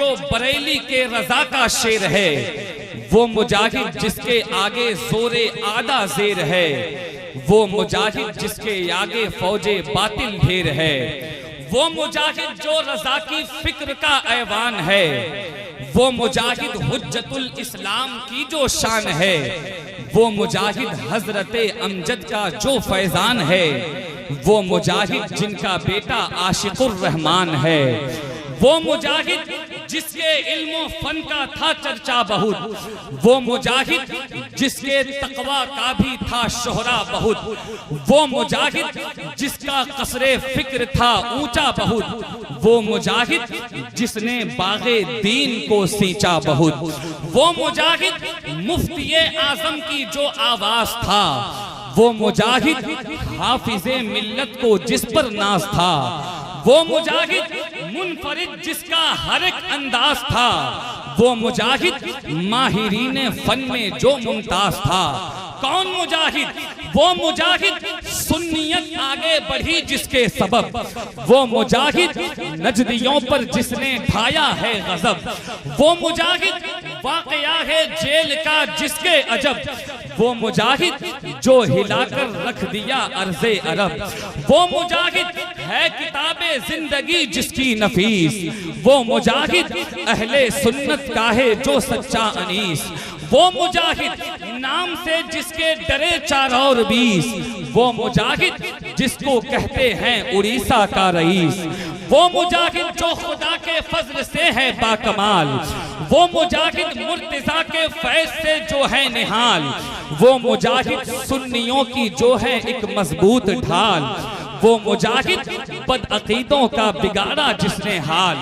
जो बरेली के रजा का शेर है, वो मुजाहिद जिसके आगे जोरे आदा जेर है, वो मुजाहिद जिसके आगे फौजे बातिल ढेर है, वो मुजाहिद जो रजा की फिक्र का ऐवान है, वो मुजाहिद हुज्जतुल इस्लाम की जो शान है, वो मुजाहिद हजरते अमजद का जो फैजान है, वो मुजाहिद जिनका बेटा आशिकुर रहमान है, वो मुजाहिद जिसके इल्मो फन का था चर्चा बहुत, वो मुजाहिद जिसके तकवा का भी था शोहरा बहुत, वो मुजाहिद जिसका कसरे फिक्र था ऊंचा बहुत, वो मुजाहिद जिसने बागे दीन को सींचा बहुत, वो मुजाहिद मुफ्तिये आजम की जो आवाज था, वो मुजाहिद हाफिजे मिल्लत को जिस पर नाज था, वो मुजाहिद मुनफरिद जिसका हर एक अंदाज था, वो मुजाहिद माहिरीन फन में जो मुमताज था। कौन मुजाहिद? वो मुजाहिद सुन्नियत आगे बढ़ी जिसके सबब, वो मुजाहिद नजदियों पर जिसने ढाया है गजब, वो मुजाहिद वाकया है जेल का जिसके अजब, वो मुजाहिद जो हिलाकर रख दिया अर्ज़े अरब, वो मुजाहिद है किताबे जिंदगी जिसकी नफीस, वो मुजाहिद अहले सुन्नत का है जो सच्चा अनीस, वो मुजाहिद नाम से जिसके डरे 4 और 20, वो मुजाहिद जिसको कहते हैं उड़ीसा का रईस, वो मुजाहिद जो खुदा के फजल से है बाकमाल, वो मुजाहिद मुर्तजा के फैज से जो है निहाल, वो मुजाहिद सुन्नियों की जो है एक मजबूत ढाल, वो मुजाहिद बदअकीदों का बिगाड़ा जिसने हाल,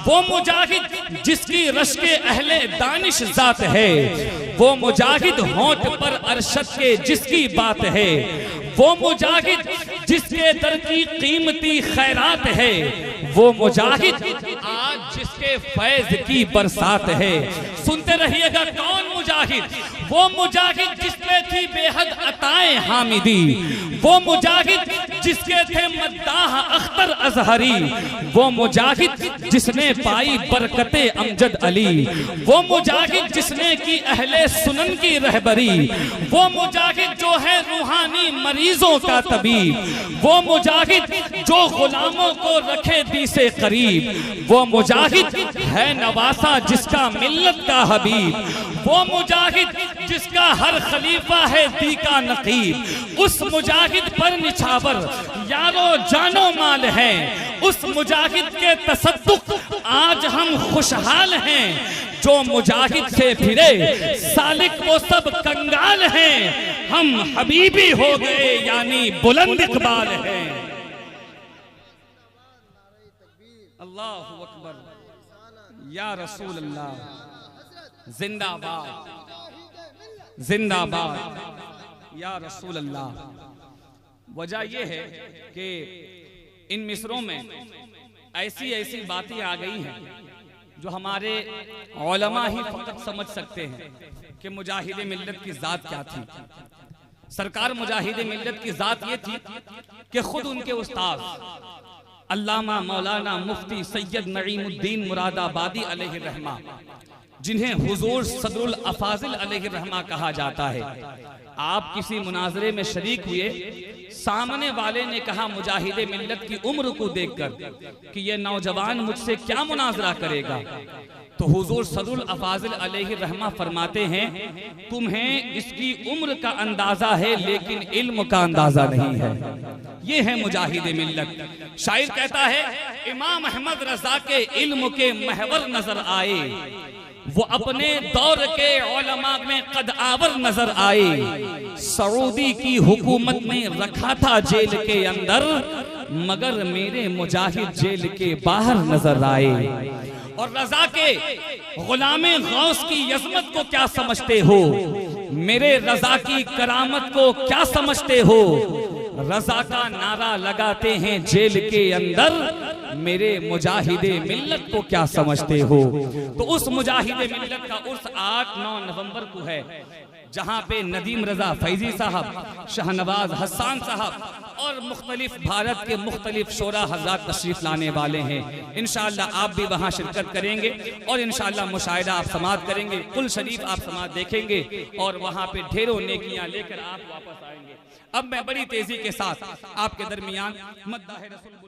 वो मुजाहिद जिसकी रश के अहले दानिश जात है, वो मुजाहिद होंठ पर अरशद के जिसकी बात है, वो मुजाहिद जिसके दर की कीमती खैरात है, वो मुजाहिद आज जिसके फैज की बरसात है। सुनते रहिएगा, कौन मुजाहिद? वो मुजाहिद जिसमें थी बेहद अताए हामिदी, वो मुजाहिद जिसके थे मद्दाह अख्तर अजहरी, वो मुजाहिद जिसने पाई बरकते अमजद अली, वो मुजाहिद जिसने की अहले सुनन की रहबरी, वो मुजाहिद जो है रूहानी मरीजों का तबीब, वो मुजाहिद जो गुलामों को रखे दी से करीब, वो मुजाहिद है नवासा जिसका मिल्लत का हबीब, वो मुजाहिद जिसका हर खलीफा है दी का नकीब, उस मुजाहिद पर निछावर यारो जानो माल है, उस मुजाहिद के तसद्दुक आज हम खुशहाल हैं, जो मुजाहिद से फिरे सालिक वो सब कंगाल हैं, हम हबीबी हो गए यानी बुलंद इकबाल हैं। अल्लाहु अकबर, या रसूल अल्लाह, जिंदाबाद जिंदाबाद या रसूल अल्लाह। वजह यह है कि इन मिसरों में ऐसी ऐसी बातें आ गई हैं जो हमारे उलमा ही फकत समझ सकते हैं कि मुजाहिद मिल्लत की जात क्या थी। सरकार मुजाहिद मिल्लत की जात ये थी कि खुद उनके उस्ताद अल्लामा मौलाना मुफ्ती सैयद नईमुद्दीन मुरादाबादी अलैहि रहमा, जिन्हें हुजूर सदरुल अफाजिल अलैहि रहमा कहा जाता है, आप किसी मुनाजरे में शरीक हुए, सामने वाले ने कहा मुजाहिद मिल्लत की उम्र को देखकर कि ये नौजवान मुझसे क्या मुनाजरा करेगा, तो हुजूर सदरुल अफाजिल अलैहि रहमा फरमाते हैं तुम्हें इसकी उम्र का अंदाजा है लेकिन इल्म का अंदाजा नहीं है। ये है मुजाहिद मिल्लत। शायर कहता है इमाम अहमद रजा के इल्म के महवर नजर आए, वो अपने दौर के उलमा में कद आवर नजर आए, सऊदी की हुकूमत ने रखा था जेल के अंदर, मगर मेरे मुजाहिद जेल के बाहर नजर आए। और रजा के गुलामे गौस की यज़मत को क्या समझते हो, मेरे रजा की करामत को क्या समझते हो। रजा का नारा लगाते हैं जेल के अंदर, मेरे मुजाहिदे मिल्लत को क्या समझते हो। तो उस मुजाहिदे मिल्लत का उर्स 8-9 नवंबर को है, जहां पे नदीम रजा फैजी साहब, शाहनवाज हसन साहब और मुख्तलिफ भारत के मुख्तलिफ शोरा हज़रात तशरीफ लाने वाले हैं। इंशाअल्लाह आप भी वहां शिरकत करेंगे और इंशाअल्लाह मुशाहिदा आप समाअत करेंगे, कुल शरीफ आप समाअत देखेंगे और वहां पे ढेरों नेकियां लेकर आप वापस आएंगे। अब मैं बड़ी तेजी के साथ आपके दरमियान मद्दाह रसूल